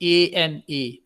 AMA,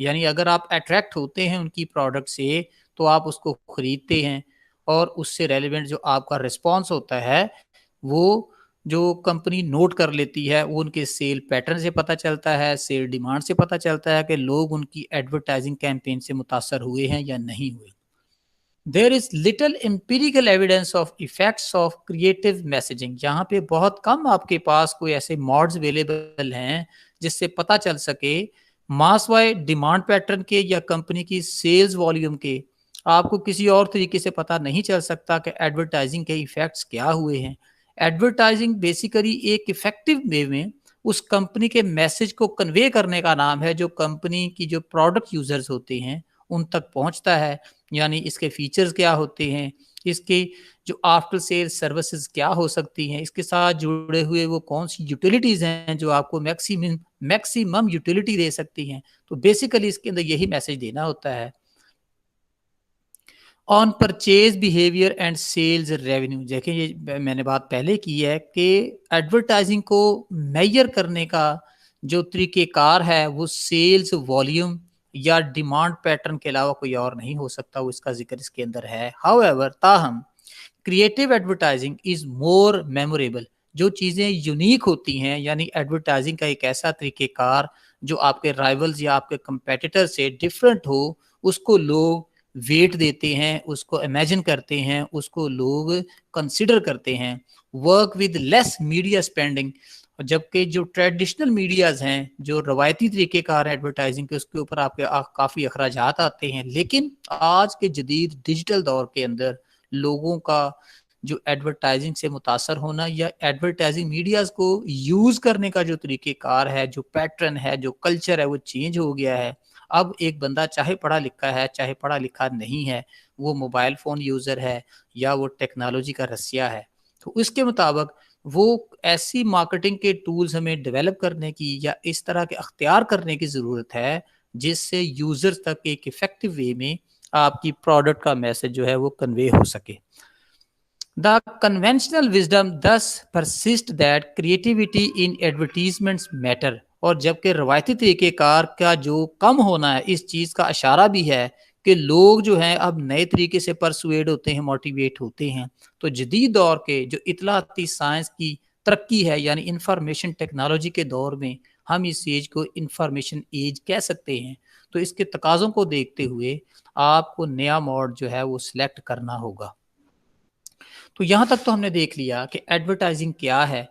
یعنی اگر آپ اٹریکٹ ہوتے ہیں ان کی پروڈکٹ سے تو آپ اس کو خریدتے ہیں، اور اس سے ریلیونٹ جو آپ کا رسپانس ہوتا ہے وہ جو کمپنی نوٹ کر لیتی ہے، وہ ان کے سیل پیٹرن سے پتہ چلتا ہے، سیل ڈیمانڈ سے پتہ چلتا ہے کہ لوگ ان کی ایڈورٹائزنگ کیمپین سے متاثر ہوئے ہیں یا نہیں ہوئے۔ There is little empirical evidence of effects of creative messaging. یہاں پہ بہت کم آپ کے پاس کوئی ایسے موڈز اویلیبل ہیں جس سے پتہ چل سکے ماس وائی ڈیمانڈ پیٹرن کے یا کمپنی کی سیلز والیوم کے۔ آپ کو کسی اور طریقے سے پتہ نہیں چل سکتا کہ ایڈورٹائزنگ کے ایفیکٹس کیا ہوئے ہیں۔ ایڈورٹائزنگ بیسیکلی ایک افیکٹو وے میں اس کمپنی کے میسج کو کنوے کرنے کا نام ہے جو کمپنی کی جو پروڈکٹ یوزرز ہوتے ہیں ان تک پہنچتا ہے، یعنی اس کے فیچرز کیا ہوتے ہیں، اس کے جو آفٹر سیل سروسز کیا ہو سکتی ہیں، اس کے ساتھ جڑے ہوئے وہ کون سی یوٹیلیٹیز ہیں جو آپ کو میکسیمم یوٹیلیٹی دے سکتی ہیں۔ تو بیسیکلی اس کے اندر یہی میسج دینا ہوتا ہے۔ On purchase behaviour and sales revenue, دیکھیں یہ میں نے بات پہلے کی ہے کہ ایڈورٹائزنگ کو میئر کرنے کا جو طریقہ کار ہے وہ سیلز والیوم یا ڈیمانڈ پیٹرن کے علاوہ کوئی اور نہیں ہو سکتا، وہ اس کا ذکر اس کے اندر ہے۔ ہاؤ ایور، تاہم creative advertising is more memorable, جو چیزیں یونیک ہوتی ہیں، یعنی ایڈورٹائزنگ کا ایک ایسا طریقہ کار جو آپ کے رائیولز یا آپ کے کمپیٹیٹر سے ڈفرینٹ ہو، اس کو لوگ ویٹ دیتے ہیں، اس کو امیجن کرتے ہیں، اس کو لوگ کنسیڈر کرتے ہیں۔ Work with less media spending, جبکہ جو ٹریڈیشنل میڈیاز ہیں، جو روایتی طریقہ کار ایڈورٹائزنگ کے، اس کے اوپر آپ کے کافی اخراجات آتے ہیں، لیکن آج کے جدید ڈیجیٹل دور کے اندر لوگوں کا جو ایڈورٹائزنگ سے متاثر ہونا یا ایڈورٹائزنگ میڈیاز کو یوز کرنے کا جو طریقہ کار ہے، جو پیٹرن ہے، جو کلچر ہے، وہ چینج ہو گیا ہے۔ اب ایک بندہ چاہے پڑھا لکھا ہے چاہے پڑھا لکھا نہیں ہے، وہ موبائل فون یوزر ہے یا وہ ٹیکنالوجی کا رسیا ہے، تو اس کے مطابق وہ ایسی مارکیٹنگ کے ٹولز ہمیں ڈیولپ کرنے کی یا اس طرح کے اختیار کرنے کی ضرورت ہے جس سے یوزرز تک ایک افیکٹو وے میں آپ کی پروڈکٹ کا میسج جو ہے وہ کنوے ہو سکے۔ The conventional wisdom thus persists that creativity in advertisements matter، اور جبکہ روایتی طریقہ کار کا جو کم ہونا ہے اس چیز کا اشارہ بھی ہے کہ لوگ جو ہیں اب نئے طریقے سے پرسویڈ ہوتے ہیں، موٹیویٹ ہوتے ہیں۔ تو جدید دور کے جو اطلاعاتی سائنس کی ترقی ہے، یعنی انفارمیشن ٹیکنالوجی کے دور میں ہم اس ایج کو انفارمیشن ایج کہہ سکتے ہیں، تو اس کے تقاضوں کو دیکھتے ہوئے آپ کو نیا موڈ جو ہے وہ سلیکٹ کرنا ہوگا۔ تو یہاں تک تو ہم نے دیکھ لیا کہ ایڈورٹائزنگ کیا ہے۔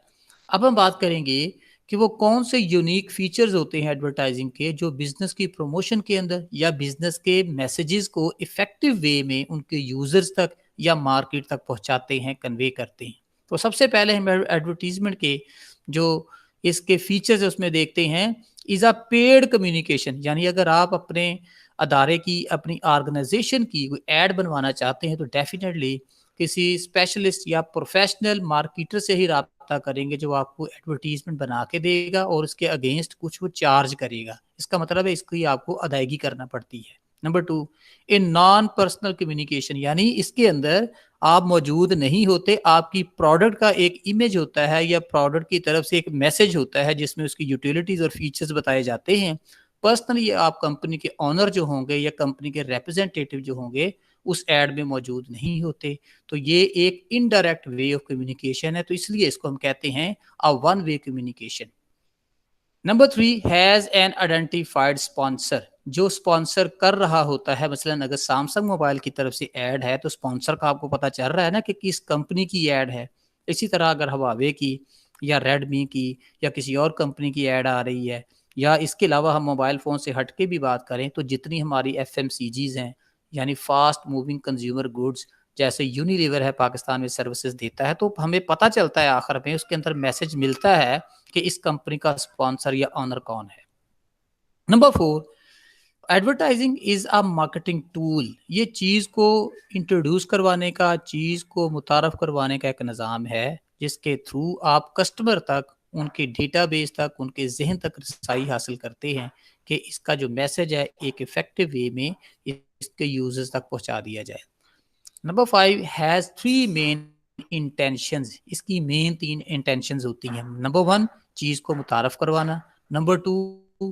اب ہم بات کریں گے کہ وہ kون سے یونیک فیچرز ہوتے ہیں ایڈورٹائزنگ کے جو بزنس کی پروموشن کے اندر یا بزنس کے میسیجز کو افیکٹو وے میں ان کے یوزرز تک یا مارکیٹ تک پہنچاتے ہیں، کنوے کرتے ہیں۔ تو سب سے پہلے ہم ایڈورٹیزمنٹ کے جو اس کے فیچرز اس میں دیکھتے ہیں، از اے پیڈ کمیونیکیشن، یعنی اگر آپ اپنے ادارے کی، اپنی آرگنائزیشن کی کوئی ایڈ بنوانا چاہتے ہیں تو ڈیفینیٹلی کسی اسپیشلسٹ یا پروفیشنل مارکیٹر سے ہی رابطہ کریں گے جو آپ کو ایڈورٹیزمنٹ بنا کے دے گا اور اس کے اگینسٹ کچھ وہ چارج کرے گا۔ اس کا مطلب ہے اس کی آپ کو ادائیگی کرنا پڑتی ہے۔ نمبر 2، ان نان پرسنل کمیونیکیشن، یعنی اس کے اندر آپ موجود نہیں ہوتے، آپ کی پروڈکٹ کا ایک امیج ہوتا ہے یا پروڈکٹ کی طرف سے ایک میسج ہوتا ہے جس میں اس کی یوٹیلیٹیز اور فیچرز بتائے جاتے ہیں۔ پرسنلی آپ کمپنی کے اونر جو ہوں گے یا کمپنی کے ریپرزینٹیٹیو جو ہوں گے اس ایڈ میں موجود نہیں ہوتے، تو یہ ایک انڈائریکٹ وے آف کمیونیکیشن ہے، تو اس لیے اس کو ہم کہتے ہیں one way communication. Number 3، has an identified sponsor, جو اسپانسر کر رہا ہوتا ہے، مثلا اگر سامسنگ موبائل کی طرف سے ایڈ ہے تو اسپانسر کا آپ کو پتا چل رہا ہے نا کہ کس کمپنی کی ایڈ ہے۔ اسی طرح اگر ہواوے کی یا ریڈمی کی یا کسی اور کمپنی کی ایڈ آ رہی ہے، یا اس کے علاوہ ہم موبائل فون سے ہٹ کے بھی بات کریں تو جتنی ہماری ایف ایم سی جیز ہیں، یعنی فاسٹ موونگ کنزیومر گڈز، جیسے یونیلیور ہے پاکستان میں سروسز دیتا ہے، تو ہمیں پتہ چلتا ہے آخر میں اس کے اندر میسج ملتا ہے کہ اس کمپنی کا اسپانسر یا آنر کون ہے۔ Number 4، advertising is a marketing tool, یہ چیز کو انٹروڈیوس کروانے کا، چیز کو متعارف کروانے کا ایک نظام ہے جس کے تھرو آپ کسٹمر تک، ان کے ڈیٹا بیس تک، ان کے ذہن تک رسائی حاصل کرتے ہیں کہ اس کا جو میسج ہے ایک افیکٹو وے میں اس کے یوزرز تک پہنچا دیا جائے۔ نمبر 5، ہیز 3 مین انٹینشنز، اس کی مین 3 انٹینشنز ہوتی ہیں۔ نمبر 1، چیز کو متعارف کروانا۔ نمبر 2،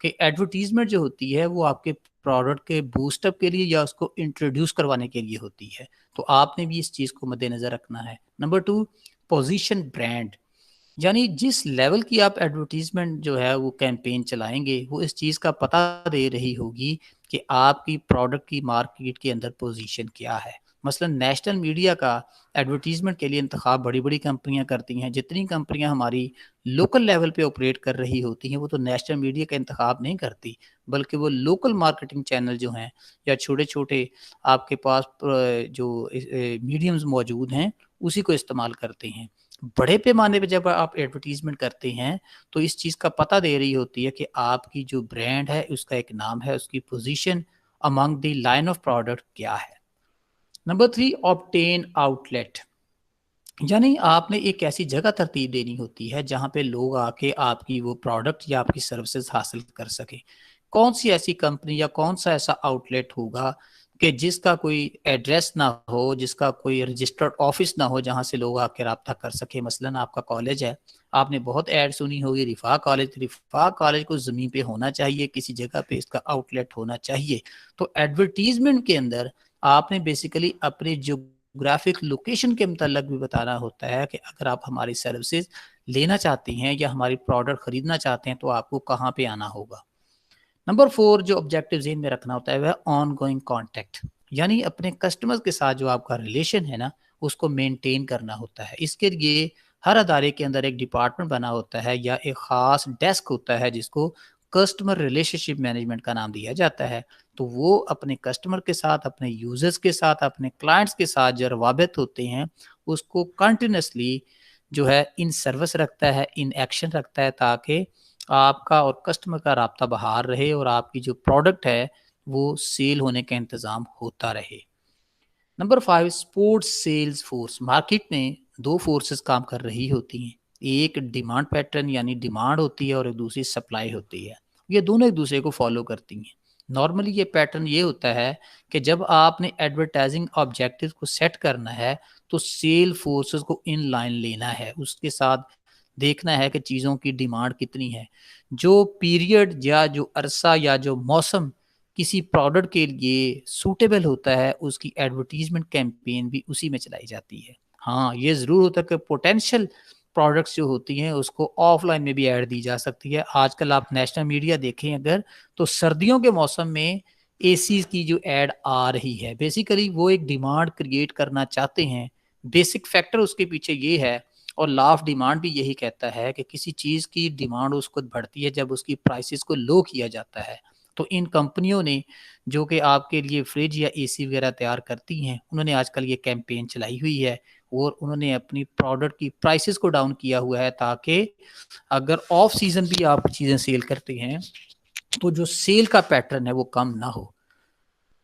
کہ ایڈورٹیزمنٹ جو ہوتی ہے وہ آپ کے پروڈکٹ کے بوسٹ اپ کے لیے یا اس کو انٹروڈیوس کروانے کے لیے ہوتی ہے، تو آپ نے بھی اس چیز کو مد نظر رکھنا ہے۔ نمبر 2، پوزیشن برانڈ، یعنی جس لیول کی آپ ایڈورٹیزمنٹ جو ہے وہ کیمپین چلائیں گے وہ اس چیز کا پتہ دے رہی ہوگی کہ آپ کی پروڈکٹ کی مارکیٹ کے اندر پوزیشن کیا ہے۔ مثلا نیشنل میڈیا کا ایڈورٹیزمنٹ کے لیے انتخاب بڑی بڑی کمپنیاں کرتی ہیں، جتنی کمپنیاں ہماری لوکل لیول پہ آپریٹ کر رہی ہوتی ہیں وہ تو نیشنل میڈیا کا انتخاب نہیں کرتی، بلکہ وہ لوکل مارکیٹنگ چینل جو ہیں یا چھوٹے چھوٹے آپ کے پاس جو میڈیمز موجود ہیں اسی کو استعمال کرتے ہیں۔ بڑے پیمانے پہ جب آپ ایڈورٹیزمنٹ کرتے ہیں تو اس چیز کا پتہ دے رہی ہوتی ہے کہ آپ کی جو برانڈ ہے اس کا ایک نام ہے، اس کی position Umang the line of product کیا ہے۔ نمبر 3، آبٹین آؤٹ لیٹ، یعنی آپ نے ایک ایسی جگہ ترتیب دینی ہوتی ہے جہاں پہ لوگ آ کے آپ کی وہ پروڈکٹ یا آپ کی سروسز حاصل کر سکیں۔ کون سی ایسی کمپنی یا کون سا ایسا آؤٹ لیٹ ہوگا کہ جس کا کوئی ایڈریس نہ ہو، جس کا کوئی رجسٹرڈ آفس نہ ہو جہاں سے لوگ آ کے رابطہ کر سکے۔ مثلا آپ کا کالج ہے، آپ نے بہت ایڈ سنی ہوگی رفاق کالج کو زمین پہ ہونا چاہیے، کسی جگہ پہ اس کا آؤٹ لیٹ ہونا چاہیے۔ تو ایڈورٹیزمنٹ کے اندر آپ نے بیسیکلی اپنی جغرافک لوکیشن کے متعلق بھی بتانا ہوتا ہے کہ اگر آپ ہماری سروسز لینا چاہتی ہیں یا ہماری پروڈکٹ خریدنا چاہتے ہیں تو آپ کو کہاں پہ آنا ہوگا۔ نمبر 4 جو آبجیکٹو ذہن میں رکھنا ہوتا ہے وہ آن گوئنگ کانٹیکٹ، یعنی اپنے کسٹمرز کے ساتھ جو آپ کا ریلیشن ہے نا اس کو مینٹین کرنا ہوتا ہے۔ اس کے لیے ہر ادارے کے اندر ایک ڈپارٹمنٹ بنا ہوتا ہے یا ایک خاص ڈیسک ہوتا ہے جس کو کسٹمر ریلیشن شپ مینجمنٹ کا نام دیا جاتا ہے۔ تو وہ اپنے کسٹمر کے ساتھ، اپنے یوزرز کے ساتھ، اپنے کلائنٹس کے ساتھ جو روابط ہوتے ہیں اس کو کنٹینیوسلی جو ہے ان سروس رکھتا ہے، ان ایکشن رکھتا ہے، تاکہ آپ کا اور کسٹمر کا رابطہ بحال رہے اور آپ کی جو پروڈکٹ ہے وہ سیل ہونے کا انتظام ہوتا رہے۔ Number 5، support sales force, market میں دو فورسز کام کر رہی ہوتی ہیں، ایک ڈیمانڈ پیٹرن یعنی ڈیمانڈ ہوتی ہے اور ایک دوسری سپلائی ہوتی ہے، یہ دونوں ایک دوسرے کو فالو کرتی ہیں۔ نارملی یہ پیٹرن یہ ہوتا ہے کہ جب آپ نے ایڈورٹائزنگ آبجیکٹیو کو سیٹ کرنا ہے تو سیل فورسز کو ان لائن لینا ہے، اس کے ساتھ دیکھنا ہے کہ چیزوں کی ڈیمانڈ کتنی ہے، جو پیریڈ یا جو عرصہ یا جو موسم کسی پروڈکٹ کے لیے سوٹیبل ہوتا ہے اس کی ایڈورٹیزمنٹ کیمپین بھی اسی میں چلائی جاتی ہے۔ ہاں یہ ضرور ہوتا ہے کہ پوٹینشیل پروڈکٹس جو ہوتی ہیں اس کو آف لائن میں بھی ایڈ دی جا سکتی ہے۔ آج کل آپ نیشنل میڈیا دیکھیں اگر تو سردیوں کے موسم میں اے سی کی جو ایڈ آ رہی ہے، بیسیکلی وہ ایک ڈیمانڈ کریٹ کرنا چاہتے ہیں۔ بیسک فیکٹر اس کے پیچھے یہ ہے اور لا آف ڈیمانڈ بھی یہی کہتا ہے کہ کسی چیز کی ڈیمانڈ اس کو بڑھتی ہے جب اس کی پرائسز کو لو کیا جاتا ہے۔ تو ان کمپنیوں نے جو کہ آپ کے لیے فریج یا اے سی وغیرہ تیار کرتی ہیں انہوں نے آج کل یہ کیمپین چلائی ہوئی ہے اور انہوں نے اپنی پروڈکٹ کی پرائسز کو ڈاؤن کیا ہوا ہے تاکہ اگر آف سیزن بھی آپ چیزیں سیل کرتے ہیں تو جو سیل کا پیٹرن ہے وہ کم نہ ہو۔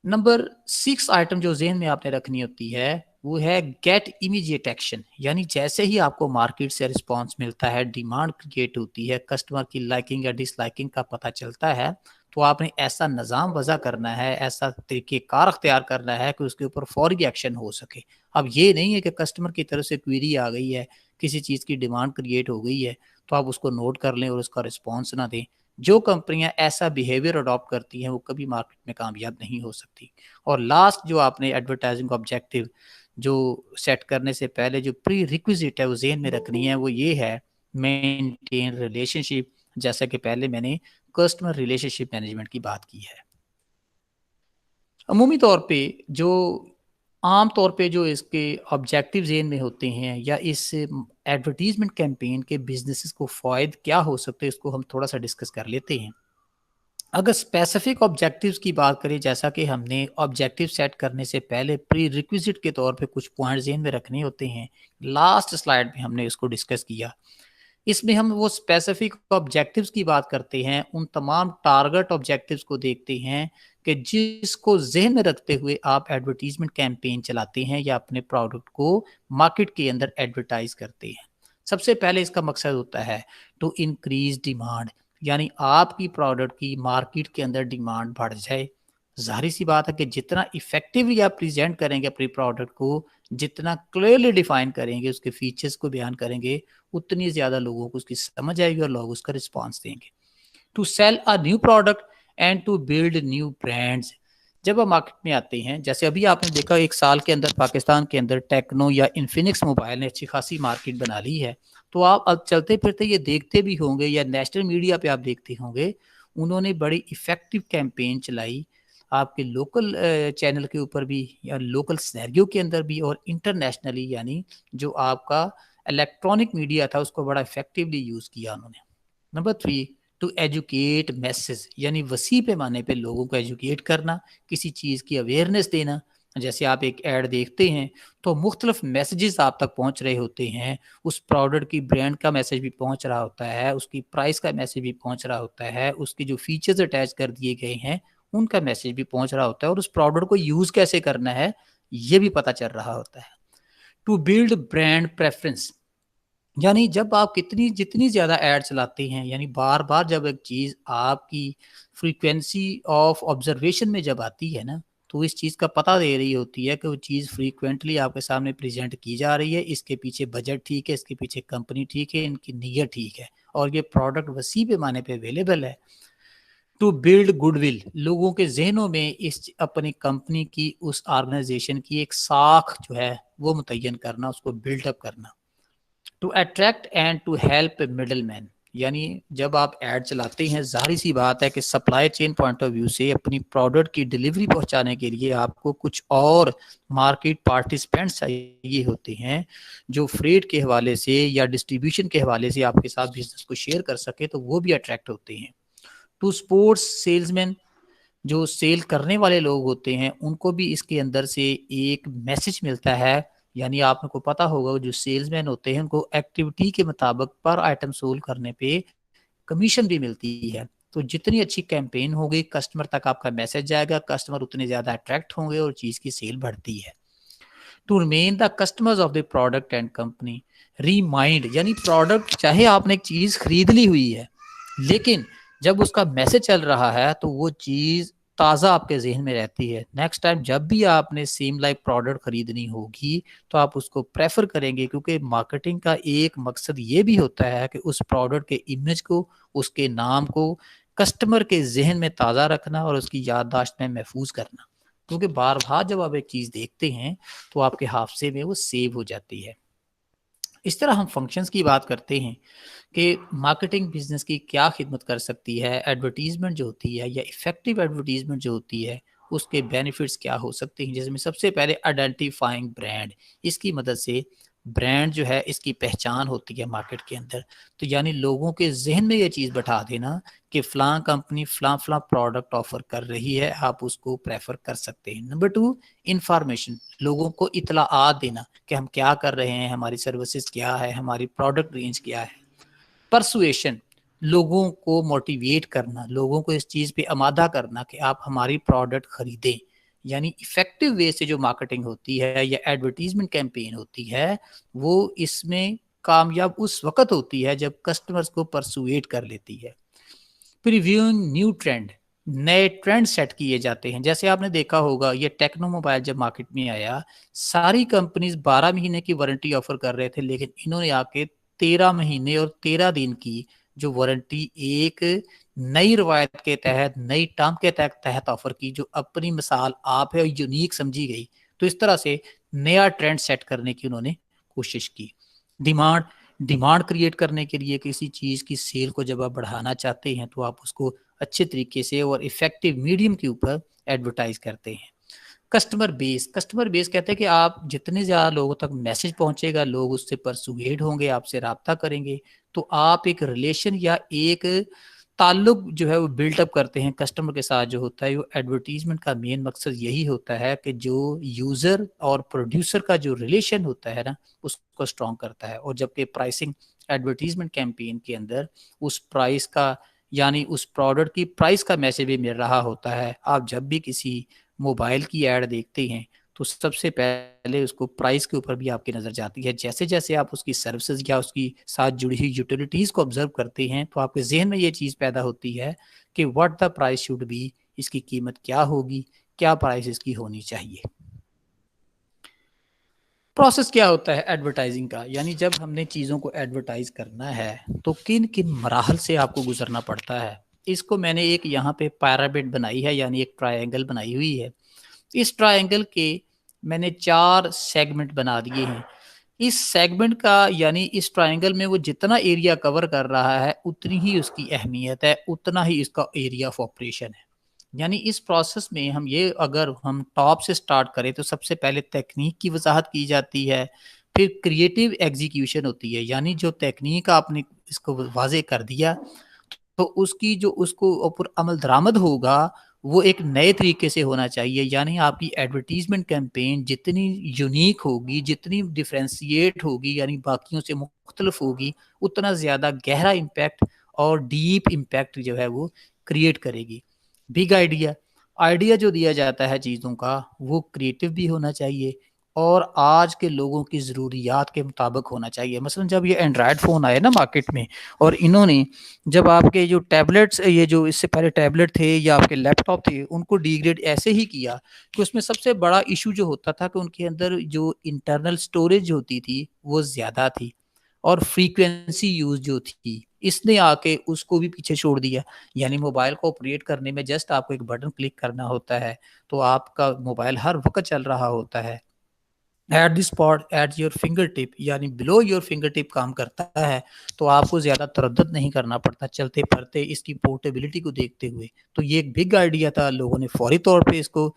نمبر 6 آئٹم جو ذہن میں آپ نے رکھنی ہوتی ہے وہ ہے گیٹ امیڈیٹ ایکشن، یعنی جیسے ہی آپ کو مارکیٹ سے رسپانس ملتا ہے، ڈیمانڈ کریٹ ہوتی ہے، کسٹمر کی لائکنگ یا ڈس لائکنگ کا پتہ چلتا ہے تو آپ نے ایسا نظام وضع کرنا ہے، ایسا طریقہ کار اختیار کرنا ہے کہ اس کے اوپر فوری ایکشن ہو سکے۔ اب یہ نہیں ہے کہ کسٹمر کی طرف سے کوئری آ گئی ہے، کسی چیز کی ڈیمانڈ کریٹ ہو گئی ہے تو آپ اس کو نوٹ کر لیں اور اس کا رسپانس نہ دیں۔ جو کمپنیاں ایسا بیہیویئر اڈاپٹ کرتی ہیں وہ کبھی مارکیٹ میں کامیاب نہیں ہو سکتی۔ اور لاسٹ جو آپ نے ایڈورٹائزنگ آبجیکٹیو جو سیٹ کرنے سے پہلے جو پری ریکویزٹ ہے وہ ذہن میں رکھنی ہے وہ یہ ہے مینٹین ریلیشن شپ، جیسا کہ پہلے میں نے کسٹمر ریلیشن شپ مینجمنٹ کی بات کی ہے۔ عمومی طور پہ جو عام طور پہ جو اس کے آبجیکٹیو ذہن میں ہوتے ہیں یا اس ایڈورٹیزمنٹ کیمپین کے بزنسز کو فوائد کیا ہو سکتے ہیں اس کو ہم تھوڑا سا ڈسکس کر لیتے ہیں۔ اگر اسپیسیفک آبجیکٹیوز کی بات کریں، جیسا کہ ہم نے آبجیکٹیو سیٹ کرنے سے پہلے پری ریکویزٹ کے طور پہ کچھ پوائنٹ ذہن میں رکھنے ہوتے ہیں، لاسٹ سلائیڈ میں ہم نے اس کو ڈسکس کیا۔ اس میں ہم وہ اسپیسیفک آبجیکٹیوز کی بات کرتے ہیں، ان تمام ٹارگٹ آبجیکٹیوز کو دیکھتے ہیں کہ جس کو ذہن میں رکھتے ہوئے آپ ایڈورٹیزمنٹ کیمپین چلاتے ہیں یا اپنے پروڈکٹ کو مارکیٹ کے اندر ایڈورٹائز کرتے ہیں۔ سب سے پہلے اس کا مقصد ہوتا ہے ٹو انکریز ڈیمانڈ، یعنی آپ کی پروڈکٹ کی مارکیٹ کے اندر ڈیمانڈ بڑھ جائے۔ ظاہری سی بات ہے کہ جتنا ایفیکٹیولی آپ پریزنٹ کریں گے اپنی پروڈکٹ کو، جتنا کلیئرلی ڈیفائن کریں گے، اس کے فیچرز کو بیان کریں گے، اتنی زیادہ لوگوں کو اس کی سمجھ آئے گی اور لوگ اس کا رسپانس دیں گے۔ To sell a new product and to build new brands. جب آپ مارکیٹ میں آتے ہیں, جیسے ابھی آپ نے دیکھا 1 سال کے اندر پاکستان کے اندر ٹیکنو یا انفینکس موبائل نے اچھی خاصی مارکیٹ بنا لی ہے, تو آپ اب چلتے پھرتے یہ دیکھتے بھی ہوں گے یا نیشنل میڈیا پہ آپ دیکھتے ہوں گے, انہوں نے بڑی ایفیکٹو کیمپین چلائی آپ کے لوکل چینل کے اوپر بھی یا لوکل سینیریو کے اندر بھی, اور انٹرنیشنلی یعنی جو آپ کا الیکٹرانک میڈیا تھا اس کو بڑا افیکٹولی یوز کیا انہوں نے. نمبر 3, ٹو ایجوکیٹ میسز, یعنی وسیع پیمانے پہ لوگوں کو ایجوکیٹ کرنا, کسی چیز کی اویئرنیس دینا. جیسے آپ ایک ایڈ دیکھتے ہیں تو مختلف میسیجز آپ تک پہنچ رہے ہوتے ہیں, اس پروڈکٹ کی برانڈ کا میسیج بھی پہنچ رہا ہوتا ہے, اس کی پرائس کا میسیج بھی پہنچ رہا ہوتا ہے, اس کی جو فیچرز اٹیچ کر دیے گئے ہیں ان کا میسیج بھی پہنچ رہا ہوتا ہے, اور اس پروڈکٹ کو یوز کیسے کرنا ہے یہ بھی پتہ چل رہا ہوتا ہے. ٹو بلڈ برانڈ پریفرنس, یعنی جب آپ جتنی زیادہ ایڈ چلاتے ہیں, یعنی بار بار جب ایک چیز آپ کی فریکوینسی آف آبزرویشن میں جب آتی ہے نا, تو اس چیز کا پتہ دے رہی ہوتی ہے کہ وہ چیز فریکوینٹلی آپ کے سامنے پریزنٹ کی جا رہی ہے, اس کے پیچھے بجٹ ٹھیک ہے, اس کے پیچھے کمپنی ٹھیک ہے, ان کی نیت ٹھیک ہے, اور یہ پروڈکٹ وسیع پیمانے پہ اویلیبل ہے. ٹو بلڈ گڈ ول, لوگوں کے ذہنوں میں اس اپنی کمپنی کی اس آرگنائزیشن کی ایک ساکھ جو ہے وہ متعین کرنا, اس کو بلڈ اپ کرنا. To attract and to help middleman, یعنی جب آپ ایڈ چلاتے ہیں ظاہری سی بات ہے کہ supply chain point of view سے اپنی پروڈکٹ کی ڈلیوری پہنچانے کے لیے آپ کو کچھ اور مارکیٹ پارٹیسپینٹس چاہیے ہوتے ہیں جو فریٹ کے حوالے سے یا ڈسٹریبیوشن کے حوالے سے آپ کے ساتھ بزنس کو شیئر کر سکے, تو وہ بھی اٹریکٹ ہوتے ہیں. ٹو سپورٹس سیلز مین, جو سیل کرنے والے لوگ ہوتے ہیں ان کو بھی اس کے اندر سے ایک میسج ملتا ہے, یعنی آپ کو پتا ہوگا جو سیلز مین ہوتے ہیں ان کو ایکٹیویٹی کے مطابق پر آئٹم سول کرنے پہ کمیشن بھی ملتی ہے. تو جتنی اچھی کیمپین ہوگی کسٹمر تک آپ کا میسج جائے گا, کسٹمر اتنے زیادہ اٹریکٹ ہوں گے اور چیز کی سیل بڑھتی ہے. To remind the customers of the product and company, remind, یعنی پروڈکٹ چاہے آپ نے ایک چیز خرید لی ہوئی ہے لیکن جب اس کا میسج چل رہا ہے تو وہ چیز تازہ آپ کے ذہن میں رہتی ہے. نیکسٹ ٹائم جب بھی آپ نے سیم لائک پروڈکٹ خریدنی ہوگی تو آپ اس کو پریفر کریں گے, کیونکہ مارکیٹنگ کا ایک مقصد یہ بھی ہوتا ہے کہ اس پروڈکٹ کے امیج کو, اس کے نام کو کسٹمر کے ذہن میں تازہ رکھنا اور اس کی یادداشت میں محفوظ کرنا, کیونکہ بار بار جب آپ ایک چیز دیکھتے ہیں تو آپ کے حافظے میں وہ سیو ہو جاتی ہے. اس طرح ہم فنکشنز کی بات کرتے ہیں کہ مارکیٹنگ بزنس کی کیا خدمت کر سکتی ہے. ایڈورٹیزمنٹ جو ہوتی ہے یا افیکٹو ایڈورٹیزمنٹ جو ہوتی ہے اس کے بینیفٹس کیا ہو سکتے ہیں, جس میں سب سے پہلے آئیڈینٹیفائنگ برانڈ, اس کی مدد سے برانڈ جو ہے اس کی پہچان ہوتی ہے مارکیٹ کے اندر. تو یعنی لوگوں کے ذہن میں یہ چیز بٹھا دینا کہ فلاں کمپنی فلاں پروڈکٹ آفر کر رہی ہے, آپ اس کو پریفر کر سکتے ہیں. نمبر 2, انفارمیشن, لوگوں کو اطلاعات دینا کہ ہم کیا کر رہے ہیں, ہماری سروسز کیا ہے, ہماری پروڈکٹ رینج کیا ہے. پرسویشن, لوگوں کو موٹیویٹ کرنا, لوگوں کو اس چیز پہ آمادہ کرنا کہ آپ ہماری پروڈکٹ خریدیں. یعنی ایفیکٹو وے سے جو مارکیٹنگ ہوتی ہے یا ایڈورٹیزمنٹ کیمپین ہوتی ہے وہ اس میں کامیاب اس وقت ہوتی ہے جب کسٹمرز کو پرسویٹ کر لیتی ہے. پریویوئنگ نیو ٹرینڈ, نئے ٹرینڈ سیٹ کیے جاتے ہیں. جیسے آپ نے دیکھا ہوگا یہ ٹیکنو موبائل جب مارکیٹ میں آیا ساری کمپنیز 12 مہینے کی وارنٹی آفر کر رہے تھے, لیکن انہوں نے آ کے 13 مہینے اور 13 دن کی جو وارنٹی ایک نئی روایت کے تحت, نئی ٹرم کے تحت آفر کی, جو اپنی مثال آپ ہے یونیک سمجھی گئی. تو اس طرح سے نیا ٹرینڈ سیٹ کرنے کی انہوں نے کوشش کی. ڈیمانڈ کریٹ کرنے کے لیے کسی چیز کی سیل کو جب آپ بڑھانا چاہتے ہیں تو آپ اس کو اچھے طریقے سے اور ایفیکٹو میڈیم کے اوپر ایڈورٹائز کرتے ہیں. کسٹمر بیس کہتے ہیں کہ آپ جتنے زیادہ لوگوں تک میسج پہنچے گا, لوگ اس سے پرسویڈ ہوں گے, آپ سے رابطہ کریں گے, تو آپ ایک ریلیشن یا ایک تعلق جو ہے وہ بلڈ اپ کرتے ہیں کسٹمر کے ساتھ. جو ہوتا ہے وہ ایڈورٹیزمنٹ کا مین مقصد یہی ہوتا ہے کہ جو یوزر اور پروڈیوسر کا جو ریلیشن ہوتا ہے نا اس کو اسٹرانگ کرتا ہے. اور جبکہ پرائسنگ ایڈورٹیزمنٹ کیمپین کے اندر اس پرائس کا یعنی اس پروڈکٹ کی پرائس کا میسج بھی مل رہا ہوتا ہے. آپ جب بھی کسی موبائل کی ایڈ دیکھتے ہیں تو سب سے پہلے اس کو پرائس کے اوپر بھی آپ کی نظر جاتی ہے. جیسے جیسے آپ اس کی سروسز یا اس کی ساتھ جڑی ہوئی یوٹیلیٹیز کو آبزرو کرتے ہیں تو آپ کے ذہن میں یہ چیز پیدا ہوتی ہے کہ what the price should be, اس کی قیمت کیا ہوگی, کیا پرائس اس کی ہونی چاہیے. پروسیس کیا ہوتا ہے ایڈورٹائزنگ کا, یعنی جب ہم نے چیزوں کو ایڈورٹائز کرنا ہے تو کن کن مراحل سے آپ کو گزرنا پڑتا ہے. اس کو میں نے ایک یہاں پہ پیرامڈ بنائی ہے، یعنی ایک ٹرائنگل بنائی ہوئی ہے. اس ٹرائنگل کے میں نے 4 سیگمنٹ بنا دیے ہیں. اس سیگمنٹ کا یعنی اس ٹرائنگل میں وہ جتنا ایریا کور کر رہا ہے اتنی ہی اس کی اہمیت ہے، اتنا ہی اس کا ایریا آف آپریشن ہے. یعنی اس پروسیس میں اگر ہم ٹاپ سے سٹارٹ کریں تو سب سے پہلے تکنیک کی وضاحت کی جاتی ہے، پھر کریٹیو ایگزیکیوشن ہوتی ہے، یعنی جو تکنیک آپ نے اس کو واضح کر دیا تو اس کی جو اس کو اوپر عمل درآمد ہوگا وہ ایک نئے طریقے سے ہونا چاہیے. یعنی آپ کی ایڈورٹیزمنٹ کیمپین جتنی یونیک ہوگی، جتنی ڈیفرینشیٹ ہوگی، یعنی باقیوں سے مختلف ہوگی، اتنا زیادہ گہرا امپیکٹ اور ڈیپ امپیکٹ جو ہے وہ کریٹ کرے گی. بگ آئیڈیا جو دیا جاتا ہے چیزوں کا وہ کریٹو بھی ہونا چاہیے اور آج کے لوگوں کی ضروریات کے مطابق ہونا چاہیے. مثلا جب یہ اینڈرائڈ فون آئے نا مارکیٹ میں، اور انہوں نے جب آپ کے جو ٹیبلٹس، یہ جو اس سے پہلے ٹیبلٹ تھے یا آپ کے لیپ ٹاپ تھے، ان کو ڈی گریڈ ایسے ہی کیا کہ اس میں سب سے بڑا ایشو جو ہوتا تھا کہ ان کے اندر جو انٹرنل سٹوریج ہوتی تھی وہ زیادہ تھی اور فریکوینسی یوز جو تھی اس نے آ کے اس کو بھی پیچھے چھوڑ دیا. یعنی موبائل کو آپریٹ کرنے میں جسٹ آپ کو ایک بٹن کلک کرنا ہوتا ہے تو آپ کا موبائل ہر وقت چل رہا ہوتا ہے at the spot at your fingertip, یعنی بلو یور فنگر ٹپ کام کرتا ہے تو آپ کو زیادہ تردد نہیں کرنا پڑتا چلتے پھرتے اس کی پورٹیبلٹی کو دیکھتے ہوئے. تو یہ ایک بگ آئیڈیا تھا، لوگوں نے فوری طور پہ اس کو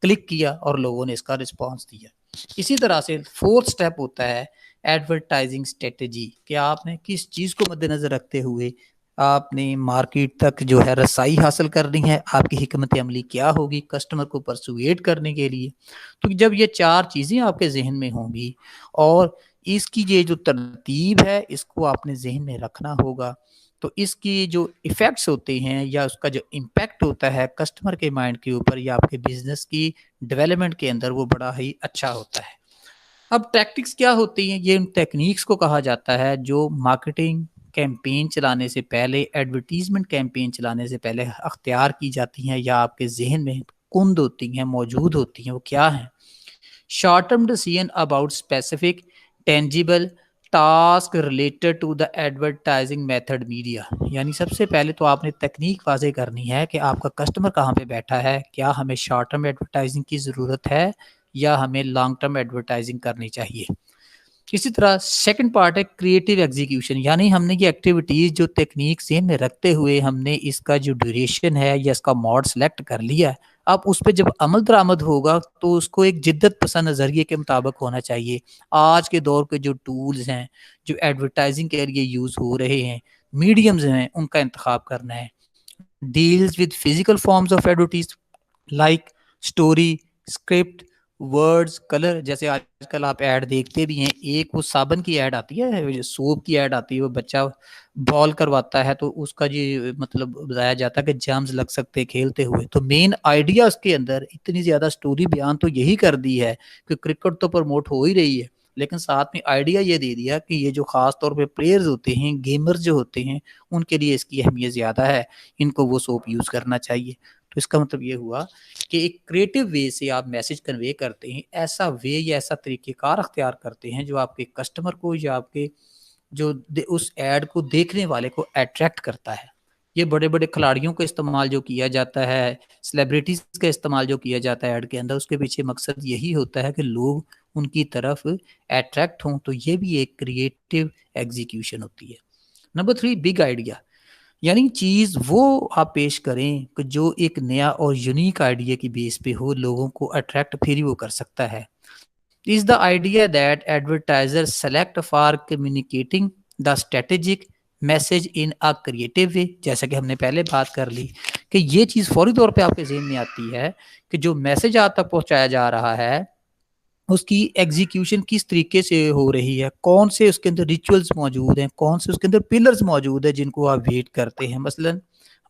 کلک کیا اور لوگوں نے اس کا رسپانس دیا. اسی طرح سے 4th سٹیپ ہوتا ہے ایڈورٹائزنگ اسٹریٹجی، کہ آپ نے کس چیز کو مد نظر رکھتے ہوئے آپ نے مارکیٹ تک جو ہے رسائی حاصل کرنی ہے، آپ کی حکمت عملی کیا ہوگی کسٹمر کو پرسویٹ کرنے کے لیے. تو جب یہ 4 چیزیں آپ کے ذہن میں ہوں گی اور اس کی یہ جو ترتیب ہے اس کو آپ نے ذہن میں رکھنا ہوگا تو اس کی جو ایفیکٹس ہوتے ہیں یا اس کا جو امپیکٹ ہوتا ہے کسٹمر کے مائنڈ کے اوپر یا آپ کے بزنس کی ڈیولپمنٹ کے اندر وہ بڑا ہی اچھا ہوتا ہے. اب ٹیکٹکس کیا ہوتی ہیں؟ یہ ان ٹیکنیکس کو کہا جاتا ہے جو مارکیٹنگ کیمپین چلانے سے پہلے، ایڈورٹیزمنٹ کیمپین چلانے سے پہلے اختیار کی جاتی ہیں یا آپ کے ذہن میں کند ہوتی ہیں، موجود ہوتی ہیں. وہ کیا ہیں؟ Short term decision about specific tangible task related to the advertising method media. یعنی سب سے پہلے تو آپ نے تکنیک واضح کرنی ہے کہ آپ کا کسٹمر کہاں پہ بیٹھا ہے، کیا ہمیں شارٹ ٹرم ایڈورٹائزنگ کی ضرورت ہے یا ہمیں لانگ ٹرم ایڈورٹائزنگ کرنی چاہیے. اسی طرح سیکنڈ پارٹ ہے کریٹیو ایگزیکیوشن، یعنی ہم نے یہ ایکٹیویٹیز جو تکنیک ذہن میں رکھتے ہوئے ہم نے اس کا جو ڈیوریشن ہے یا اس کا موڈ سلیکٹ کر لیا، اب اس پہ جب عمل درآمد ہوگا تو اس کو ایک جدت پسند نظریے کے مطابق ہونا چاہیے. آج کے دور کے جو ٹولز ہیں جو ایڈورٹائزنگ کے لیے یوز ہو رہے ہیں، میڈیمز ہیں، ان کا انتخاب کرنا ہے. Deals with physical forms of advertise like story, script, words, colour. جیسے آج کل آپ ایڈ دیکھتے بھی ہیں، ایک وہ صابن کی ایڈ آتی ہے، سوپ کی ایڈ آتی ہے، وہ بچہ بال کرواتا ہے تو اس کا جو مطلب بتایا جاتا ہے کہ جرمز لگ سکتے کھیلتے ہوئے. تو مین آئیڈیا اس کے اندر اتنی زیادہ سٹوری بیان تو یہی کر دی ہے کہ کرکٹ تو پروموٹ ہو ہی رہی ہے لیکن ساتھ میں آئیڈیا یہ دے دیا کہ یہ جو خاص طور پہ پلیئرز ہوتے ہیں، گیمرز جو ہوتے ہیں، ان کے لیے اس کی اہمیت زیادہ ہے، ان کو وہ سوپ یوز کرنا چاہیے. تو اس کا مطلب یہ ہوا کہ ایک کریٹو وے سے آپ میسج کنوے کرتے ہیں، ایسا وے یا ایسا طریقہ کار اختیار کرتے ہیں جو آپ کے کسٹمر کو یا آپ کے جو اس ایڈ کو دیکھنے والے کو اٹریکٹ کرتا ہے. یہ بڑے بڑے کھلاڑیوں کا استعمال جو کیا جاتا ہے، سیلیبریٹیز کا استعمال جو کیا جاتا ہے ایڈ کے اندر، اس کے پیچھے مقصد یہی ہوتا ہے کہ لوگ ان کی طرف اٹریکٹ ہوں. تو یہ بھی ایک کریٹو ایگزیکیوشن ہوتی ہے. نمبر 3 بگ آئیڈیا، یعنی چیز وہ آپ پیش کریں کہ جو ایک نیا اور یونیک آئیڈیا کی بیس پہ ہو، لوگوں کو اٹریکٹ پھر ہی وہ کر سکتا ہے. is the idea that advertisers select for communicating the strategic message in a creative way. جیسا کہ ہم نے پہلے بات کر لی کہ یہ چیز فوری طور پہ آپ کے ذہن میں آتی ہے کہ جو میسج آپ تک پہنچایا جا رہا ہے اس کی ایگزیکیوشن کس طریقے سے ہو رہی ہے، کون سے اس کے اندر ریچولز موجود ہیں، کون سے اس کے اندر پلرز موجود ہیں جن کو آپ ویٹ کرتے ہیں. مثلا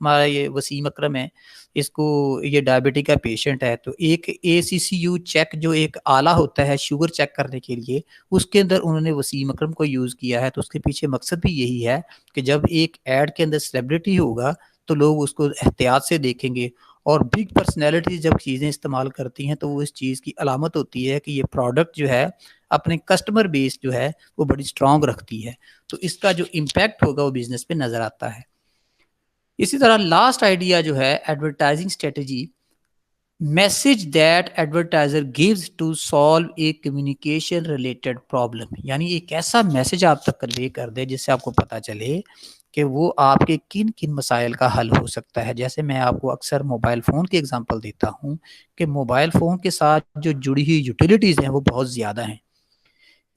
ہمارا یہ وسیم اکرم ہے، اس کو یہ ڈائبٹی کا پیشنٹ ہے، تو ایک ACCU چیک جو ایک آلہ ہوتا ہے شوگر چیک کرنے کے لیے، اس کے اندر انہوں نے وسیم اکرم کو یوز کیا ہے. تو اس کے پیچھے مقصد بھی یہی ہے کہ جب ایک ایڈ کے اندر سیلیبریٹی ہوگا تو لوگ اس کو احتیاط سے دیکھیں گے، اور بگ پرسنالٹی جب چیزیں استعمال کرتی ہیں تو وہ اس چیز کی علامت ہوتی ہے کہ یہ پروڈکٹ جو ہے اپنے کسٹمر بیس جو ہے وہ بڑی اسٹرانگ رکھتی ہے. تو اس کا جو امپیکٹ ہوگا وہ بزنس پہ نظر آتا ہے. اسی طرح لاسٹ آئیڈیا جو ہے advertising strategy, message that advertiser gives to solve a communication related problem, یعنی ایک ایسا میسج آپ تک کنوے کر دے جس سے آپ کو پتا چلے کہ وہ آپ کے کن کن مسائل کا حل ہو سکتا ہے. جیسے میں آپ کو اکثر موبائل فون کی اگزامپل دیتا ہوں کہ موبائل فون کے ساتھ جو جڑی ہوئی یوٹیلیٹیز ہیں وہ بہت زیادہ ہیں.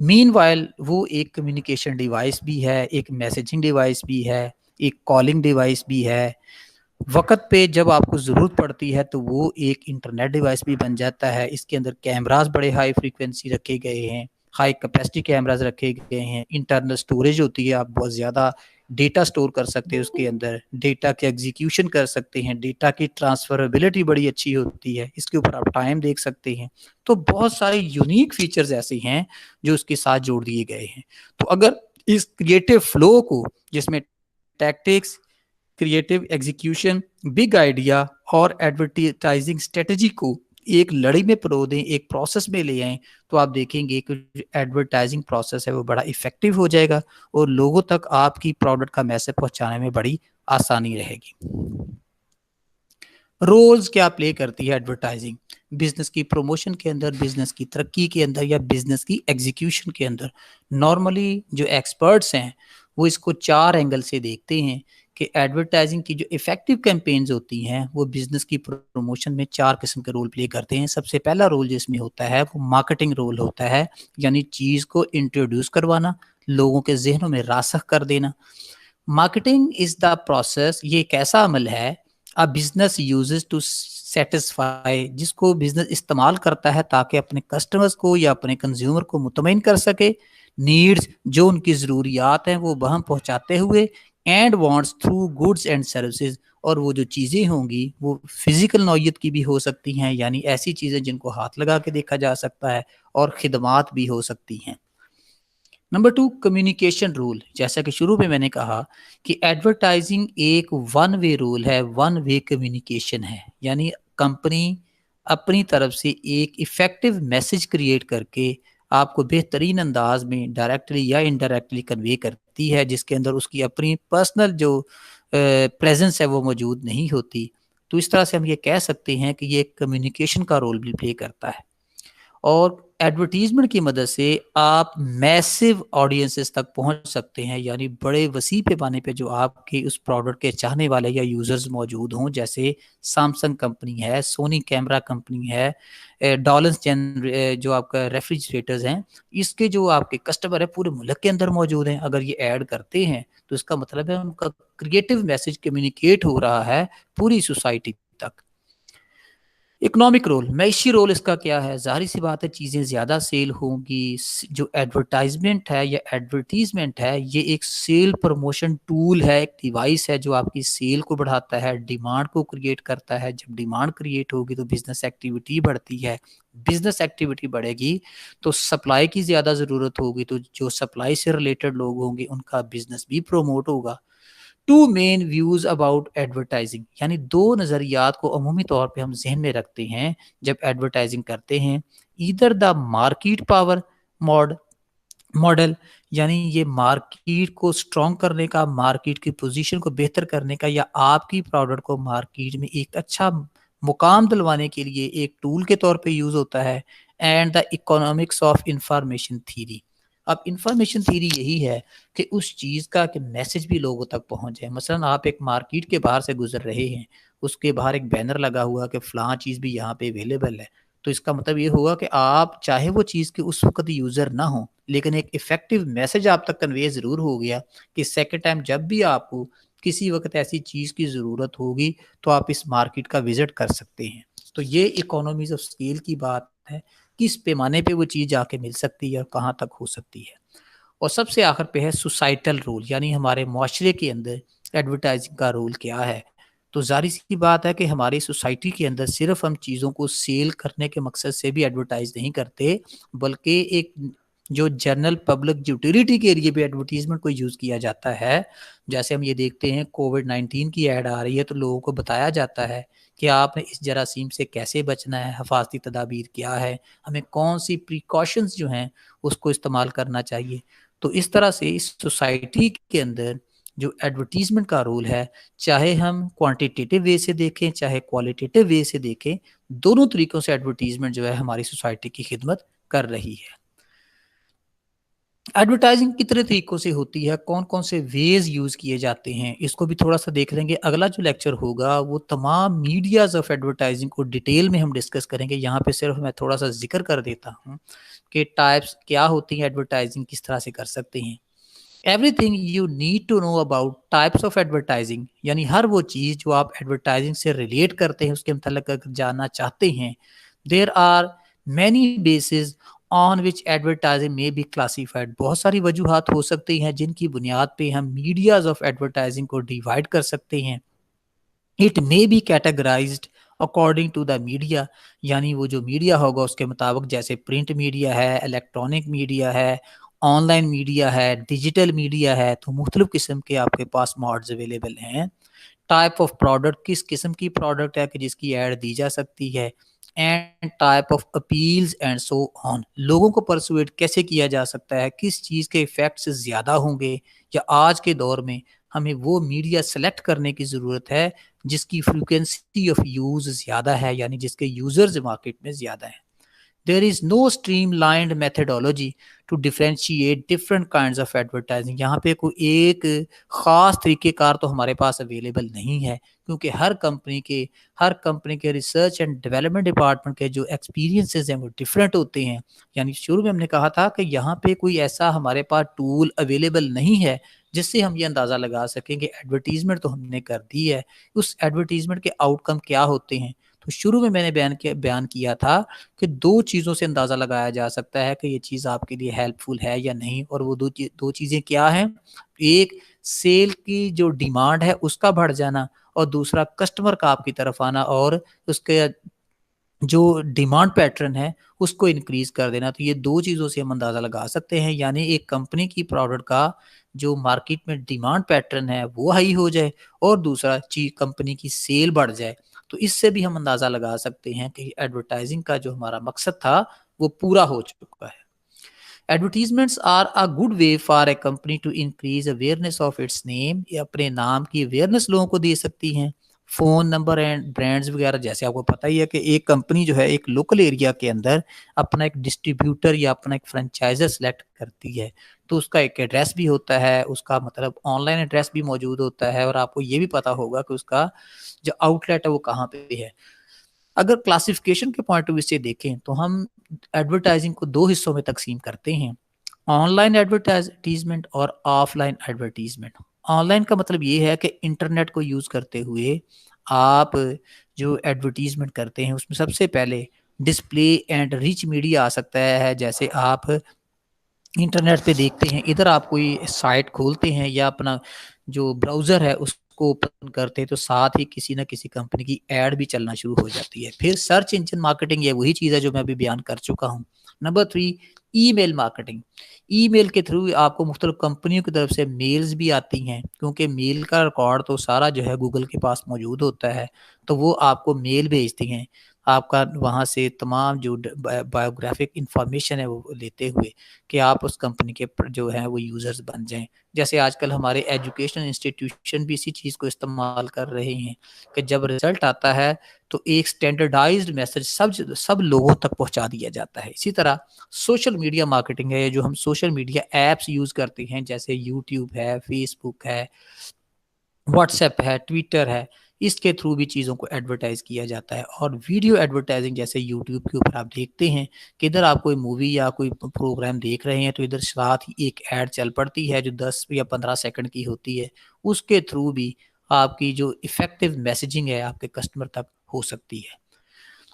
مین وائل وہ ایک کمیونیکیشن ڈیوائس بھی ہے، ایک میسیجنگ ڈیوائس بھی ہے، ایک کالنگ ڈیوائس بھی ہے. وقت پہ جب آپ کو ضرورت پڑتی ہے تو وہ ایک انٹرنیٹ ڈیوائس بھی بن جاتا ہے. اس کے اندر کیمراز بڑے ہائی فریکوینسی رکھے گئے ہیں، ہائی کیپیسٹی کیمراز رکھے گئے ہیں. انٹرنل سٹوریج ہوتی ہے، آپ بہت زیادہ ڈیٹا سٹور کر سکتے ہیں اس کے اندر، ڈیٹا کے ایگزیکیوشن کر سکتے ہیں، ڈیٹا کی ٹرانسفربلٹی بڑی اچھی ہوتی ہے، اس کے اوپر آپ ٹائم دیکھ سکتے ہیں. تو بہت سارے یونیک فیچرز ایسے ہیں جو اس کے ساتھ جوڑ دیے گئے ہیں. تو اگر اس کریٹو فلو کو، جس میں tactics, creative execution, big idea اور ایڈورٹائزنگ اسٹریٹجی کو ایک لڑی میں پرو دیں، ایک پروسیس میں لے آئیں، تو آپ دیکھیں گے کہ ایڈورٹائزنگ پروسیس ہے وہ بڑا افیکٹو ہو جائے گا اور لوگوں تک آپ کی پروڈکٹ کا میسج پہنچانے میں بڑی آسانی رہے گی. رولز کیا پلے کرتی ہے ایڈورٹائزنگ بزنس کی پروموشن کے اندر، بزنس کی ترقی کے اندر یا بزنس کی ایگزیکیوشن کے اندر؟ نارملی جو ایکسپرٹس ہیں وہ اس کو 4 اینگل سے دیکھتے ہیں کہ ایڈورٹائزنگ کی جو افیکٹو کیمپینز ہوتی ہیں وہ بزنس کی پروموشن میں 4 قسم کے رول پلے کرتے ہیں. سب سے پہلا رول جس میں ہوتا ہے وہ مارکیٹنگ رول ہوتا ہے، یعنی چیز کو انٹروڈیوس کروانا، لوگوں کے ذہنوں میں راسخ کر دینا. مارکیٹنگ از دا پروسیس، یہ ایک ایسا عمل ہے بزنس یوزز ٹو سیٹسفائی، جس کو بزنس استعمال کرتا ہے تاکہ اپنے کسٹمرز کو یا اپنے کنزیومر کو مطمئن کر سکے. نیڈز، جو ان کی ضروریات ہیں وہ وہاں پہنچاتے ہوئے، and wants through goods and services, اور وہ جو چیزیں ہوں گی وہ فزیکل نوعیت کی بھی ہو سکتی ہیں، یعنی ایسی چیزیں جن کو ہاتھ لگا کے دیکھا جا سکتا ہے، اور خدمات بھی ہو سکتی ہیں. Number 2، communication role. جیسا کہ شروع میں نے کہا کہ ایڈورٹائزنگ ایک ون وے رول ہے، ون وے کمیونیکیشن ہے، یعنی کمپنی اپنی طرف سے ایک ایفیکٹو میسج کریٹ کر کے آپ کو بہترین انداز میں ڈائریکٹلی یا انڈائریکٹلی کنوے کرتی ہے، جس کے اندر اس کی اپنی پرسنل جو پریزنس ہے وہ موجود نہیں ہوتی. تو اس طرح سے ہم یہ کہہ سکتے ہیں کہ یہ ایک کمیونیکیشن کا رول بھی پلے کرتا ہے. اور ایڈورٹیزمنٹ کی مدد سے آپ میسو آڈینسز تک پہنچ سکتے ہیں، یعنی بڑے وسیع پیمانے پہ جو آپ کے اس پروڈکٹ کے چاہنے والے یا یوزرز موجود ہوں، جیسے سامسنگ کمپنی ہے، سونی کیمرہ کمپنی ہے، ڈالنس جو آپ کا ریفریجریٹرز ہیں، اس کے جو آپ کے کسٹمر ہیں پورے ملک کے اندر موجود ہیں. اگر یہ ایڈ کرتے ہیں تو اس کا مطلب ہے ان کا کریٹو میسج کمیونیکیٹ ہو رہا ہے پوری سوسائٹی تک. اکنامک رول، معیشی رول اس کا کیا ہے؟ ظاہر سی بات ہے چیزیں زیادہ سیل ہوں گی. جو ایڈورٹائزمنٹ ہے یا ایڈورٹیزمنٹ ہے یہ ایک سیل پروموشن ٹول ہے، ایک ڈیوائس ہے جو آپ کی سیل کو بڑھاتا ہے، ڈیمانڈ کو کریٹ کرتا ہے. جب ڈیمانڈ کریٹ ہوگی تو بزنس ایکٹیویٹی بڑھتی ہے، بزنس ایکٹیویٹی بڑھے گی تو سپلائی کی زیادہ ضرورت ہوگی، تو جو سپلائی سے ریلیٹڈ لوگ ہوں گے ان کا بزنس بھی پروموٹ ہوگا. 2 مین ویوز اباؤٹ ایڈورٹائزنگ، یعنی 2 نظریات کو عمومی طور پہ ہم ذہن میں رکھتے ہیں جب ایڈورٹائزنگ کرتے ہیں. Either the market power model, یعنی یہ مارکیٹ کو سٹرونگ کرنے کا، مارکیٹ کی پوزیشن کو بہتر کرنے کا، یا آپ کی پروڈکٹ کو مارکیٹ میں ایک اچھا مقام دلوانے کے لیے ایک ٹول کے طور پہ یوز ہوتا ہے. And the economics of information theory. اب انفارمیشن تھیوری یہی ہے کہ اس چیز کا کہ میسج بھی لوگوں تک پہنچ جائے. مثلا آپ ایک مارکیٹ کے باہر سے گزر رہے ہیں، اس کے باہر ایک بینر لگا ہوا کہ فلاں چیز بھی یہاں پہ اویلیبل ہے، تو اس کا مطلب یہ ہوگا کہ آپ چاہے وہ چیز کے اس وقت یوزر نہ ہوں لیکن ایک افیکٹو میسج آپ تک کنوے ضرور ہو گیا کہ سیکنڈ ٹائم جب بھی آپ کو کسی وقت ایسی چیز کی ضرورت ہوگی تو آپ اس مارکیٹ کا وزٹ کر سکتے ہیں. تو یہ اکانومیز آف اسکیل کی بات ہے، کس پیمانے پہ وہ چیز جا کے مل سکتی ہے اور کہاں تک ہو سکتی ہے. اور سب سے آخر پہ ہے سوسائٹل رول، یعنی ہمارے معاشرے کے اندر ایڈورٹائزنگ کا رول کیا ہے. تو ظاہر سی بات ہے کہ ہماری سوسائٹی کے اندر صرف ہم چیزوں کو سیل کرنے کے مقصد سے بھی ایڈورٹائز نہیں کرتے، بلکہ ایک جو جنرل پبلک یوٹیلیٹی کے لیے بھی ایڈورٹیزمنٹ کو یوز کیا جاتا ہے. جیسے ہم یہ دیکھتے ہیں کووڈ-19 کی ایڈ آ رہی ہے تو لوگوں کو بتایا جاتا ہے کہ آپ نے اس جراثیم سے کیسے بچنا ہے، حفاظتی تدابیر کیا ہے، ہمیں کون سی پریکاشنز جو ہیں اس کو استعمال کرنا چاہیے. تو اس طرح سے اس سوسائٹی کے اندر جو ایڈورٹیزمنٹ کا رول ہے، چاہے ہم کوانٹیٹیو وے سے دیکھیں چاہے کوالٹیٹیو وے سے دیکھیں، دونوں طریقوں سے ایڈورٹیزمنٹ جو ہے ہماری سوسائٹی کی خدمت کر رہی ہے۔ ایڈورٹائزنگ کتنے طریقوں سے ہوتی ہے، کون کون سے ویز یوز کیے جاتے ہیں، اس کو بھی تھوڑا سا دیکھ لیں گے۔ اگلا جو لیکچر ہوگا وہ تمام میڈیاز آف ایڈورٹائزنگ کو ڈیٹیل میں ہم ڈسکس کریں گے۔ یہاں پہ صرف میں تھوڑا سا ذکر کر دیتا ہوں کہ ٹائپس کیا ہوتی ہیں، ایڈورٹائزنگ کس طرح سے کر سکتے ہیں۔ Everything you need to know about types of advertising, یعنی ہر وہ چیز جو آپ ایڈورٹائزنگ سے ریلیٹ کرتے ہیں اس کے متعلق اگر جاننا چاہتے ہیں۔ There are many bases on which advertising may be classified, بہت ساری وجوہات ہو سکتی ہیں جن کی بنیاد پہ ہم میڈیاز آف ایڈورٹائزنگ کو ڈیوائڈ کر سکتے ہیں۔ It may be categorized according to the media، یعنی وہ جو میڈیا ہوگا اس کے مطابق، جیسے پرنٹ میڈیا ہے، الیکٹرانک میڈیا ہے، آن لائن میڈیا ہے، ڈیجیٹل میڈیا ہے، تو مختلف قسم کے آپ کے پاس موڈز اویلیبل ہیں۔ ٹائپ آف پروڈکٹ، کس قسم کی پروڈکٹ ہے کہ جس کی ایڈ دی جا سکتی ہے، and type of appeals and so on, لوگوں کو پرسویٹ کیسے کیا جا سکتا ہے، کس چیز کے ایفیکٹس زیادہ ہوں گے، یا آج کے دور میں ہمیں وہ میڈیا سلیکٹ کرنے کی ضرورت ہے جس کی فریکوینسی آف یوز زیادہ ہے، یعنی جس کے یوزرز مارکیٹ میں زیادہ ہیں۔ There is no streamlined methodology to differentiate different kinds of advertising، یہاں پہ کوئی ایک خاص طریقہ کار تو ہمارے پاس اویلیبل نہیں ہے، کیونکہ ہر کمپنی کے ریسرچ اینڈ ڈیولپمنٹ ڈپارٹمنٹ کے جو ایکسپیرینسز ہیں وہ ڈفرینٹ ہوتے ہیں۔ یعنی شروع میں ہم نے کہا تھا کہ یہاں پہ کوئی ایسا ہمارے پاس ٹول اویلیبل نہیں ہے جس سے ہم یہ اندازہ لگا سکیں کہ ایڈورٹیزمنٹ تو ہم نے کر دی ہے، اس ایڈورٹیزمنٹ کے آؤٹ کم کیا ہوتے ہیں۔ تو شروع میں نے بیان کیا تھا کہ دو چیزوں سے اندازہ لگایا جا سکتا ہے کہ یہ چیز آپ کے لیے ہیلپ فل ہے یا نہیں، اور وہ دو چیزیں کیا ہیں؟ ایک سیل کی جو ڈیمانڈ ہے اس کا بڑھ جانا، اور دوسرا کسٹمر کا آپ کی طرف آنا اور اس کے جو ڈیمانڈ پیٹرن ہے اس کو انکریز کر دینا۔ تو یہ دو چیزوں سے ہم اندازہ لگا سکتے ہیں، یعنی ایک کمپنی کی پروڈکٹ کا جو مارکیٹ میں ڈیمانڈ پیٹرن ہے وہ ہائی ہو جائے، اور دوسرا چیز کمپنی کی سیل بڑھ جائے، تو اس سے بھی ہم اندازہ لگا سکتے ہیں کہ ایڈورٹائزنگ کا جو ہمارا مقصد تھا وہ پورا ہو چکا ہے۔ Advertisements are a good way for a company to increase awareness of its name, یہ اپنے نام کی اویئرنیس لوگوں کو دے سکتی ہیں۔ فون نمبر اینڈ برانڈز وغیرہ، جیسے آپ کو پتہ ہی ہے کہ ایک کمپنی جو ہے ایک لوکل ایریا کے اندر اپنا ایک ڈسٹریبیوٹر یا اپنا ایک فرینچائزر سلیکٹ کرتی ہے، تو اس کا ایک ایڈریس بھی ہوتا ہے، اس کا مطلب آن لائن ایڈریس بھی موجود ہوتا ہے، اور آپ کو یہ بھی پتہ ہوگا کہ اس کا جو آؤٹ لیٹ ہے وہ کہاں پہ ہے۔ اگر کلاسیفیکیشن کے پوائنٹ آف ویو سے دیکھیں تو ہم ایڈورٹائزنگ کو دو حصوں میں تقسیم کرتے ہیں، آن لائن ایڈورٹائزمنٹ اور of line advertisement. On line کا مطلب یہ ہے کہ انٹرنیٹ کو یوز کرتے ہوئے آپ جو ایڈورٹیزمنٹ کرتے ہیں اس میں سب سے پہلے ڈسپلے اینڈ ریچ میڈیا آ سکتا ہے، جیسے آپ انٹرنیٹ پہ دیکھتے ہیں، ادھر آپ کوئی سائٹ کھولتے ہیں یا اپنا جو براؤزر ہے اس کو اوپن کرتے ہیں تو ساتھ ہی کسی نہ کسی کمپنی کی ایڈ بھی چلنا شروع ہو جاتی ہے۔ پھر سرچ انجن مارکیٹنگ، یہ وہی چیز ہے جو میں ابھی بیان کر چکا ہوں۔ نمبر 3، ای میل مارکیٹنگ۔ ای میل کے تھرو آپ کو مختلف کمپنیوں کی طرف سے میلز بھی آتی ہیں، کیونکہ میل کا ریکارڈ تو سارا جو ہے گوگل کے پاس موجود ہوتا ہے، تو وہ آپ کو میل بھیجتی ہیں، آپ کا وہاں سے تمام جو بایوگرافک انفارمیشن ہے وہ لیتے ہوئے کہ آپ اس کمپنی کے جو ہیں وہ یوزرز بن جائیں۔ جیسے آج کل ہمارے ایجوکیشن انسٹیٹیوشن بھی اسی چیز کو استعمال کر رہے ہیں کہ جب رزلٹ آتا ہے تو ایک سٹینڈرڈائزڈ میسج سب لوگوں تک پہنچا دیا جاتا ہے۔ اسی طرح سوشل میڈیا مارکیٹنگ ہے، جو ہم سوشل میڈیا ایپس یوز کرتے ہیں، جیسے یوٹیوب ہے، فیس بک ہے، واٹس ایپ ہے، ٹویٹر ہے، اس کے تھرو بھی چیزوں کو ایڈورٹائز کیا جاتا ہے۔ اور ویڈیو ایڈورٹائزنگ، جیسے یوٹیوب کے اوپر آپ دیکھتے ہیں کہ ادھر آپ کوئی مووی یا کوئی پروگرام دیکھ رہے ہیں تو ادھر ساتھ ہی ایک ایڈ چل پڑتی ہے جو 10 یا 15 سیکنڈ کی ہوتی ہے، اس کے تھرو بھی آپ کی جو افیکٹو میسیجنگ ہے آپ کے کسٹمر تک ہو سکتی ہے۔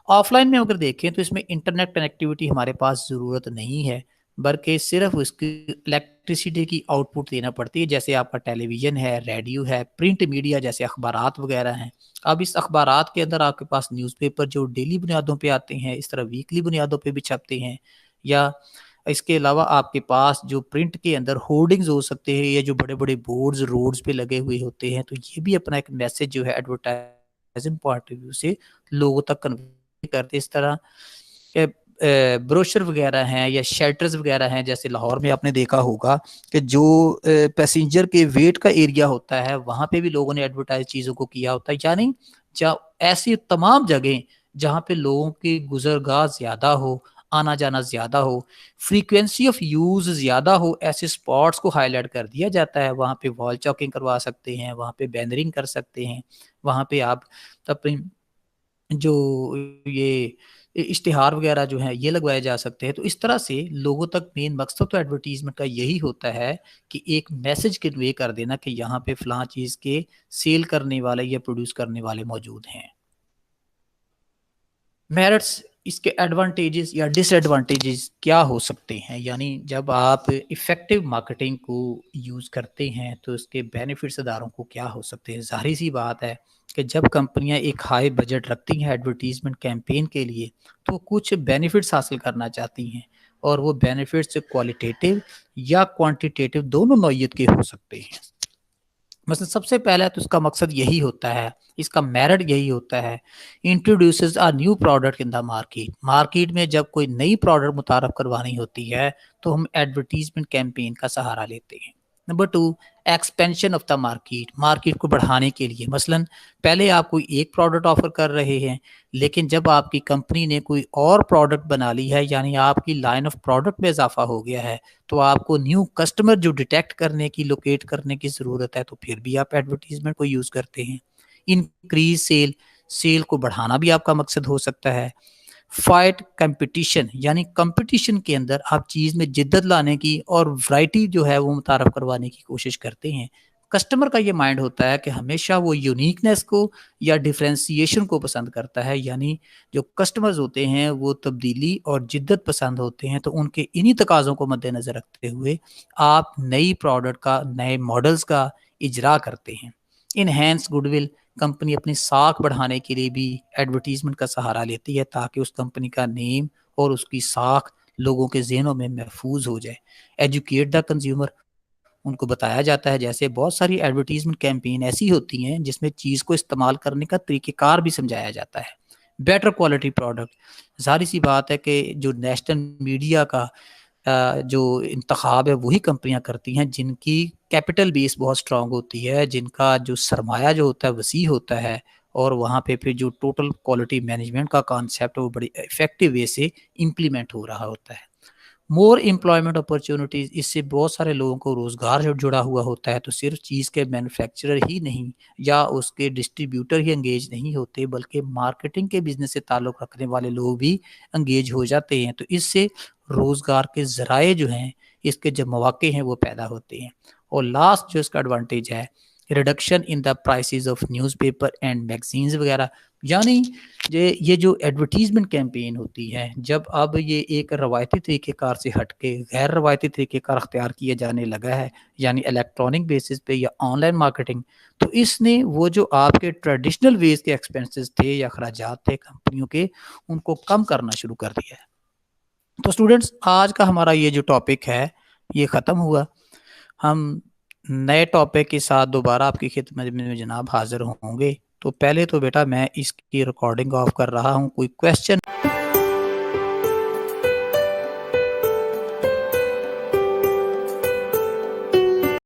آف لائن میں اگر دیکھیں تو اس میں انٹرنیٹ کنیکٹیوٹی ہمارے پاس ضرورت نہیں ہے، بلکہ صرف اس کی الیکٹریسٹی کی آؤٹ پٹ دینا پڑتی ہے، جیسے آپ کا ٹیلی ویژن ہے، ریڈیو ہے، پرنٹ میڈیا جیسے اخبارات وغیرہ ہیں۔ اب اس اخبارات کے اندر آپ کے پاس نیوز پیپر جو ڈیلی بنیادوں پہ آتے ہیں، اس طرح ویکلی بنیادوں پہ بھی چھپتے ہیں، یا اس کے علاوہ آپ کے پاس جو پرنٹ کے اندر ہورڈنگز ہو سکتے ہیں یا جو بڑے بڑے بورڈز روڈز پہ لگے ہوئے ہوتے ہیں، تو یہ بھی اپنا ایک میسج جو ہے ایڈورٹائزنگ پوائنٹ آف ویو سے لوگوں تک کنوے کرتے۔ اس طرح بروشر وغیرہ ہیں یا شیلٹرز وغیرہ ہیں، جیسے لاہور میں آپ نے دیکھا ہوگا کہ جو پیسنجر کے ویٹ کا ایریا ہوتا ہے وہاں پہ بھی لوگوں نے ایڈورٹائز چیزوں کو کیا ہوتا ہے، یعنی ایسی تمام جگہیں جہاں پہ لوگوں کی گزرگاہ زیادہ ہو، آنا جانا زیادہ ہو، فریکوینسی آف یوز زیادہ ہو، ایسے سپاٹس کو ہائی لائٹ کر دیا جاتا ہے۔ وہاں پہ وال چاکنگ کروا سکتے ہیں، وہاں پہ بینرنگ کر سکتے ہیں، وہاں پہ آپ اپنی جو یہ اشتہار وغیرہ جو ہیں یہ لگوائے جا سکتے ہیں۔ تو اس طرح سے لوگوں تک مین مقصد تو ایڈورٹیزمنٹ کا یہی ہوتا ہے کہ ایک میسج کنوے کر دینا کہ یہاں پہ فلاں چیز کے سیل کرنے والے یا پروڈیوس کرنے والے موجود ہیں۔ میرٹس، اس کے ایڈوانٹیجز یا ڈس ایڈوانٹیجز کیا ہو سکتے ہیں؟ یعنی جب آپ ایفیکٹو مارکیٹنگ کو یوز کرتے ہیں تو اس کے بینیفٹس اداروں کو کیا ہو سکتے ہیں؟ ظاہری سی بات ہے کہ جب کمپنیاں ایک ہائی بجٹ رکھتی ہیں ایڈورٹیزمنٹ کیمپین کے لیے تو کچھ بینیفٹس حاصل کرنا چاہتی ہیں، اور وہ بینیفٹس کوالٹیٹیو یا کوانٹیٹیو دونوں نوعیت کے ہو سکتے ہیں۔ مثلا سب سے پہلا تو اس کا مقصد یہی ہوتا ہے، اس کا میرٹ یہی ہوتا ہے، introduces a new product in the market. Market میں جب کوئی نئی پروڈکٹ متعارف کروانی ہوتی ہے تو ہم ایڈورٹیزمنٹ کیمپین کا سہارا لیتے ہیں۔ Number 2، expansion of the market. Market کو بڑھانے کے لیے مثلا پہلے آپ کوئی ایک پروڈکٹ آفر کر رہے ہیں، لیکن جب آپ کی کمپنی نے کوئی اور پروڈکٹ بنا لی ہے، یعنی آپ کی لائن آف پروڈکٹ میں اضافہ ہو گیا ہے، تو آپ کو نیو کسٹمر جو ڈیٹیکٹ کرنے کی، لوکیٹ کرنے کی ضرورت ہے، تو پھر بھی آپ ایڈورٹیزمنٹ کو یوز کرتے ہیں۔ انکریز سیل کو بڑھانا بھی آپ کا مقصد ہو سکتا ہے۔ فائٹ کمپٹیشن، یعنی کمپٹیشن کے اندر آپ چیز میں جدت لانے کی اور ورائٹی جو ہے وہ متعارف کروانے کی کوشش کرتے ہیں۔ کسٹمر کا یہ مائنڈ ہوتا ہے کہ ہمیشہ وہ یونیکنیس کو یا ڈیفرینسیشن کو پسند کرتا ہے، یعنی جو کسٹمرز ہوتے ہیں وہ تبدیلی اور جدت پسند ہوتے ہیں، تو ان کے انہی تقاضوں کو مد نظر رکھتے ہوئے آپ نئی پروڈکٹ کا، نئے ماڈلز کا اجرا کرتے ہیں۔ انہینس گڈ ول، کمپنی اپنی ساکھ بڑھانے کے لیے بھی ایڈورٹیزمنٹ کا سہارا لیتی ہے تاکہ اس کمپنی کا نیم اور اس کی ساکھ لوگوں کے ذہنوں میں محفوظ ہو جائے۔ ایجوکیٹ دا کنزیومر، ان کو بتایا جاتا ہے، جیسے بہت ساری ایڈورٹیزمنٹ کیمپین ایسی ہوتی ہیں جس میں چیز کو استعمال کرنے کا طریقہ کار بھی سمجھایا جاتا ہے۔ بیٹر کوالٹی پروڈکٹ، ظاہری سی بات ہے کہ جو نیشنل میڈیا کا جو انتخاب ہے وہی کمپنیاں کرتی ہیں جن کی کیپٹل بیس بہت سٹرونگ ہوتی ہے، جن کا جو سرمایہ جو ہوتا ہے وسیع ہوتا ہے، اور وہاں پہ پھر جو ٹوٹل کوالٹی مینجمنٹ کا کانسیپٹ وہ بڑی افیکٹو وے سے امپلیمنٹ ہو رہا ہوتا ہے۔ مور امپلائمنٹ اپرچونٹیز، اس سے بہت سارے لوگوں کو روزگار جڑا ہوا ہوتا ہے، تو صرف چیز کے مینوفیکچرر ہی نہیں یا اس کے ڈسٹریبیوٹر ہی انگیج نہیں ہوتے، بلکہ مارکیٹنگ کے بزنس سے تعلق رکھنے والے لوگ بھی انگیج ہو جاتے ہیں، تو اس سے روزگار کے ذرائع جو ہیں، اس کے جو مواقع ہیں وہ پیدا ہوتے ہیں۔ اور لاسٹ جو اس کا ایڈوانٹیج ہے، reduction in the prices of news paper and magazines وغیرہ، یعنی یہ جو ایڈورٹیزمنٹ کیمپین ہوتی ہے، جب اب یہ ایک روایتی طریقہ کار سے ہٹ کے غیر روایتی طریقہ کار اختیار کیا جانے لگا ہے، یعنی الیکٹرانک بیسس پہ یا آن لائن مارکیٹنگ، تو اس نے وہ جو آپ کے ٹریڈیشنل ویز کے ایکسپینسز تھے یا اخراجات تھے کمپنیوں کے، ان کو کم کرنا شروع کر دیا ہے۔ تو اسٹوڈنٹس، آج کا ہمارا یہ جو ٹاپک ہے یہ ختم ہوا۔ ہم نئے ٹاپک کے ساتھ دوبارہ آپ کی خدمت میں جناب حاضر ہوں گے۔ تو پہلے تو بیٹا میں اس کی ریکارڈنگ آف کر رہا ہوں، کوئی کویسچن